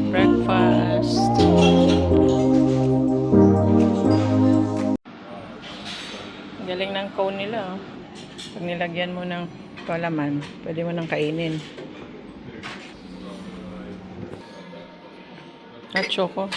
Breakfast. Galing ng cone nila. Oh. Pag nilagyan mo ng palaman, pwede mo nang kainin. At choco.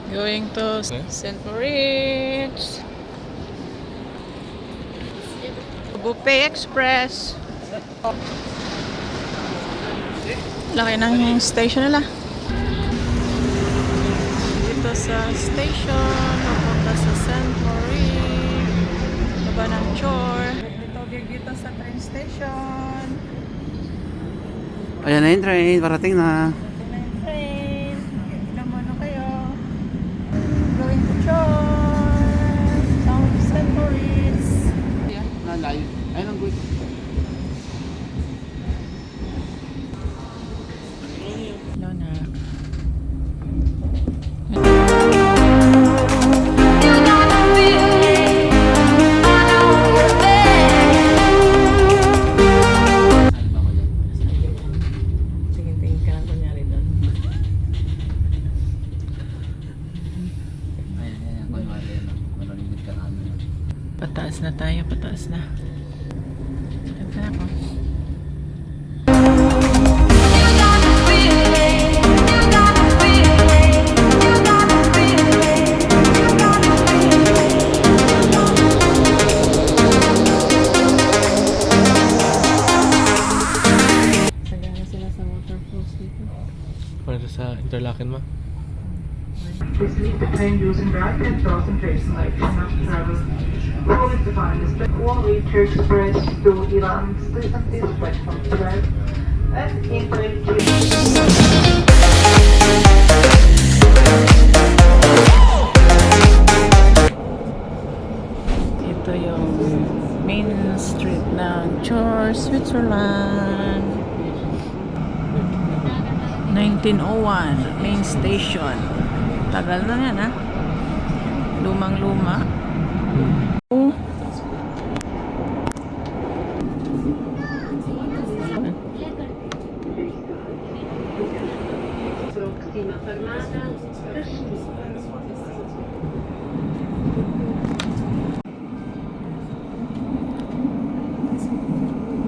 Going to St. Moritz. Buffet Express. Laki ng station nila. Dito sa station, papunta sa St. Moritz. Baba ng Chore. Dito sa train station. Ayan na yung train, parating na. Train. Ilan mo na kayo? Going to Chore. South St. Moritz. Ayan, nalay. Ayun ang good. Lona. Tingin-tingin ka lang kunyari doon. Ayan, kunwari yan. Malunigid ka namin. Pataas na tayo, pataas na. Ganda ako. Sagana sila sa waterfalls dito. Para sa Interlaken mo? Please leave the train using right and concentration like enough travel. Always define this one way to express to Iran station is platform 12 and interchange. Ito yung main street ng Chore, Switzerland. 1901, main station. Tagal na yan, ha? Lumang-luma.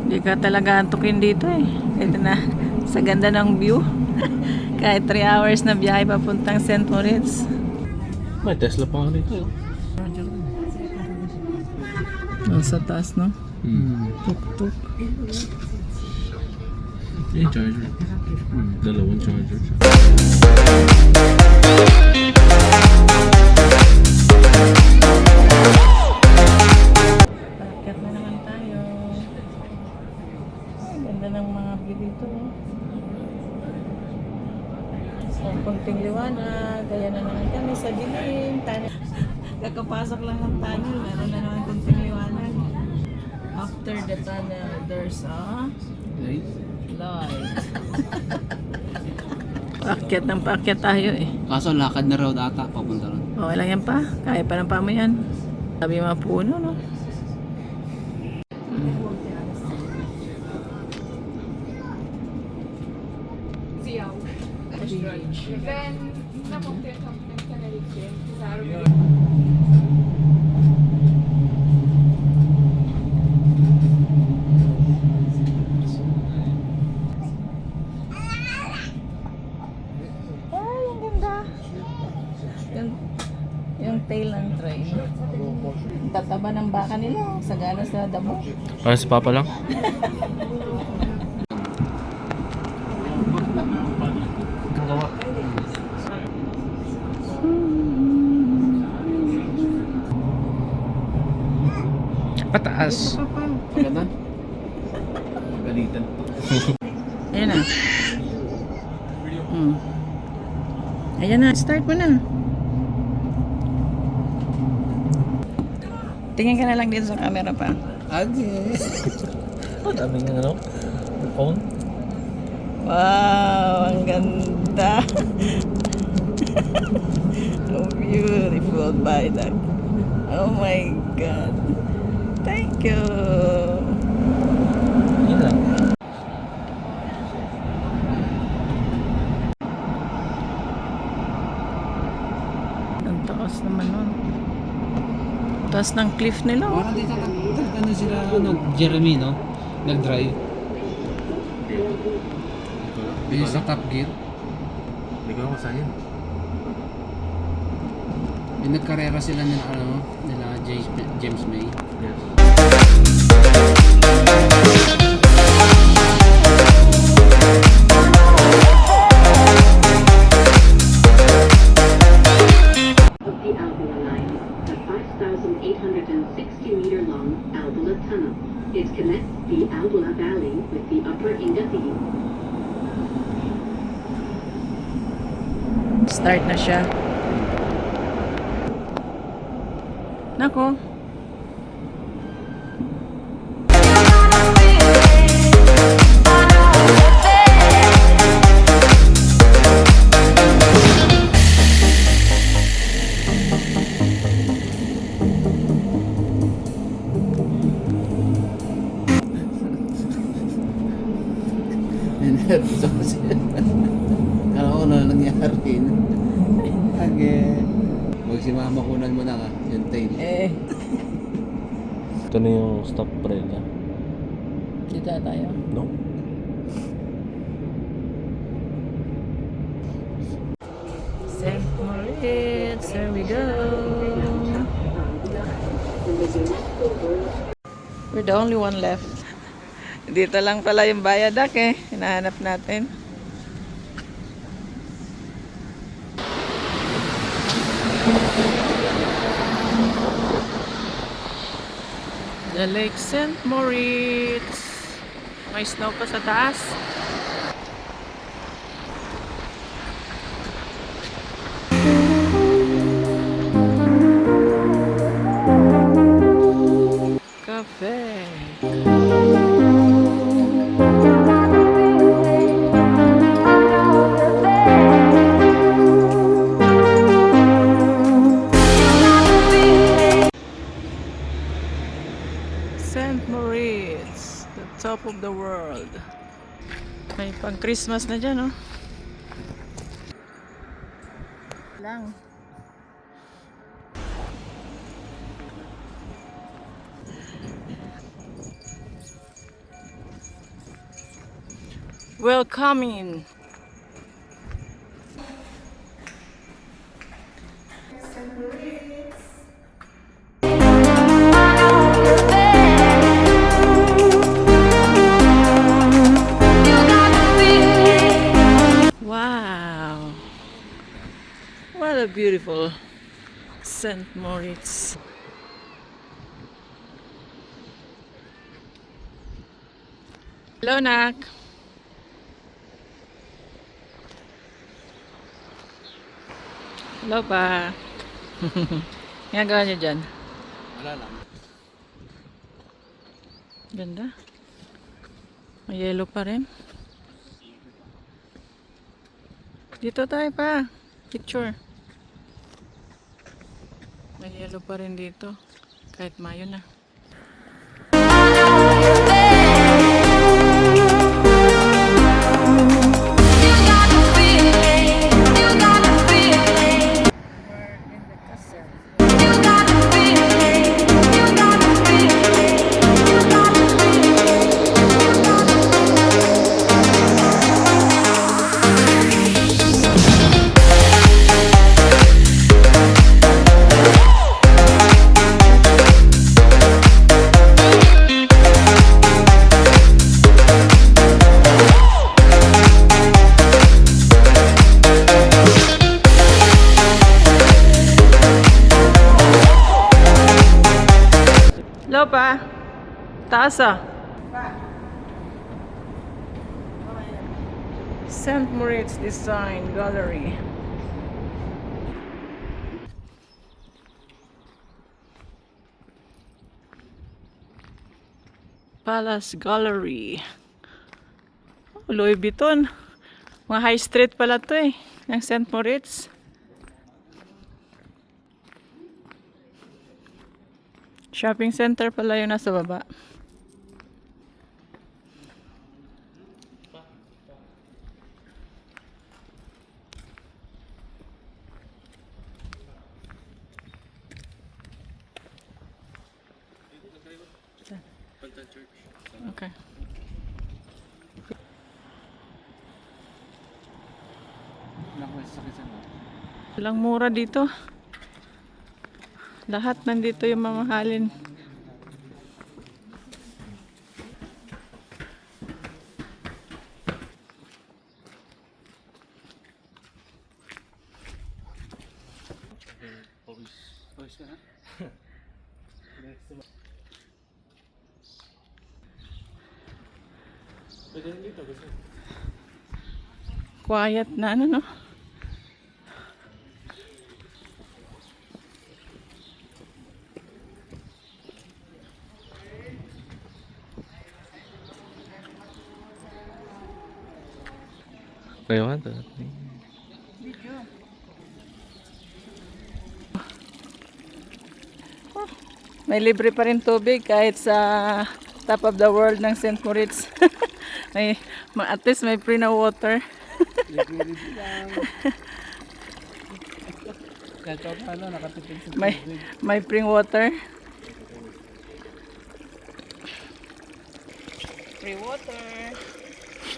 Hindi ka talaga antukin dito eh. Ito na, sa ganda ng view. Kahit 3 hours na biyahe papuntang St. Moritz. May Tesla pa nga rito. Nasa taas, no? Tuk-tuk. Yung charger. Dalawang charger. Bakit na naman tayo? Ay, ganda ng mga view dito. So, konting liwanag. Kaya na naman kami sa dilim. Kakapasok lang ng tunnel. Meron na naman konting liwanag. After the tunnel, there's a light. Paakyat ng paakyat tayo eh. Kaso lakad na raw ata papunta ron. Okay lang yan pa. Kaya pa ng pamo yan. Sabi yung mga puno, no? Ay, ang ganda. Yung tail ng train. Tataba ng baka nila. Sagana sa damo. Para sa Papa lang? Pataas. Pagkatan? Galitan. Ayan na. Ayan na. Start mo na. Tingin ka na lang dito sa camera pa. Agi. Ang daming ano? Phone? Wow, ang ganda. So beautiful by that. Oh my God. Thank you. Yun lang. Ang taas naman nun. Taas ng cliff nila. Oh. Parang dito ano sila, Jeremy, no? Nag-drive. Yung sa Top Gear. Hindi ko masahin. Yung nagkarera sila nila James May. Yes. Of the Albula Line, the 5,860-meter-long Albula Tunnel. It connects the Albula Valley with the Upper Ingati. Start na siya. Nako. Nervous ako siya. Kala ko na nangyari. Agi. Huwag si mama kunan mo na ka, yung tail. Ito na yung stop brella. Dito na tayo. No? St. Moritz, there we go. We're the only one left. Dito lang pala yung bayadak eh. Hinahanap natin. The Lake St. Moritz. May snow pa sa taas. Cafe. St. Moritz, the top of the world. May pang-Christmas na dyan, oh. Lang. Welcoming. Wow. What a beautiful St. Moritz. Hello, Nak. Hello pa. Ginagawa niyo dyan? Wala lang. Ganda. May yellow pa rin. Dito tayo pa. Picture. May yellow pa rin dito. Kahit Mayo na. Hello pa. Taas ah. St. Moritz Design Gallery. Palace Gallery. Oh, Louis Vuitton. Mga high street pala to eh. Ng St. Moritz. Shopping center pala yun nasa baba. Okay. Walang mura dito. Lahat nandito yung mamahalin. Quiet na ano no? Kayo nga to. May libre pa rin tubig kahit sa top of the world ng St. Moritz. At least may free na water. may free water. Free water.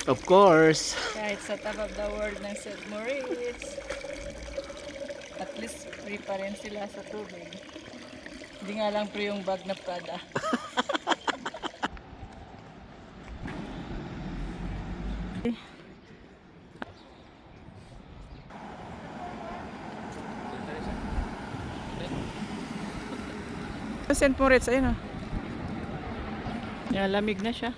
Of course. Kahit sa top of the world ng St. Moritz. At least free pa rin sila sa tubig. Hindi nga lang free yung bag na Prada. St. Moritz, ayun o. Lamig na siya.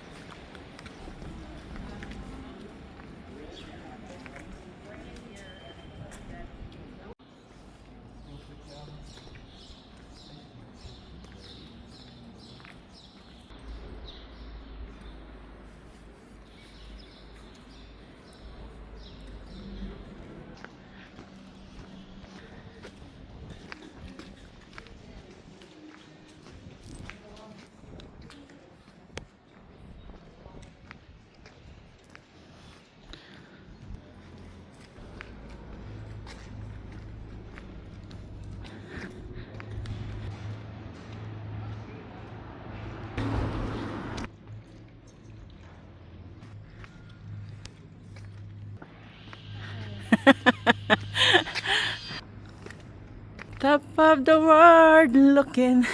Top of the world looking.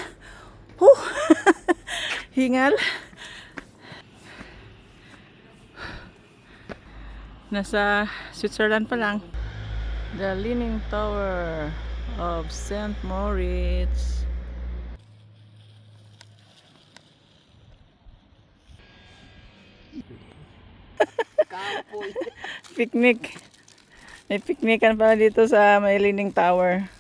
Whew. Hingal. Nasa Switzerland pa lang. The Leaning Tower of St. Moritz. Picnic. May picnican pala dito sa may Leaning Tower.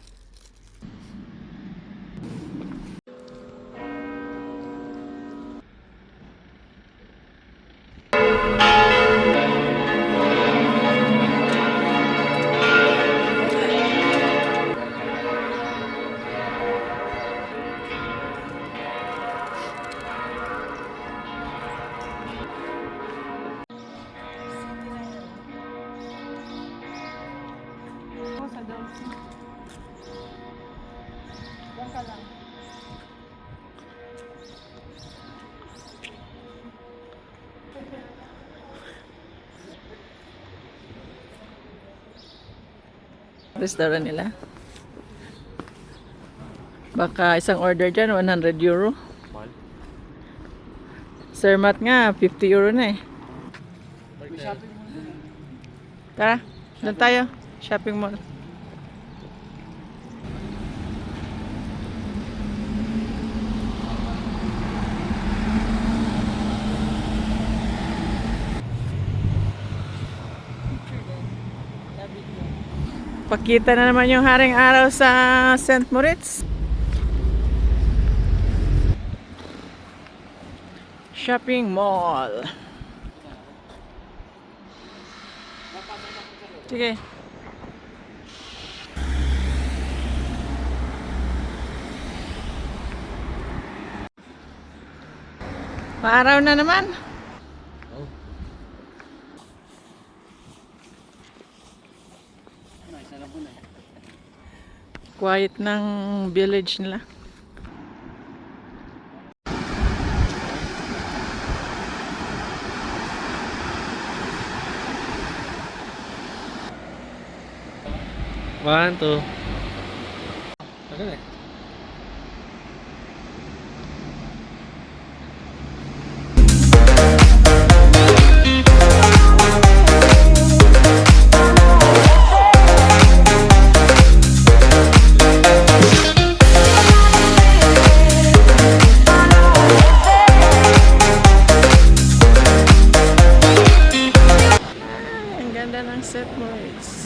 Restaurant nila. Baka isang order dyan, 100 euro. Sir Matt nga, 50 euro na eh. Tara, doon tayo. Shopping mall. Pakita na naman yung haring araw sa St. Moritz. Shopping mall. Sige. Maaraw na naman. Oh. Quiet ng village nila. One, two. Tagal eh. Ay, ang ganda ng set mo, Riz.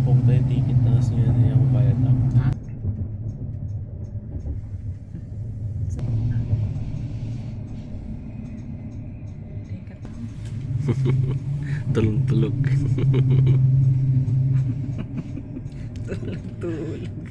Kung tayo ticket tapos nyo na yung bayad na. Tulog-tulog. Tulog.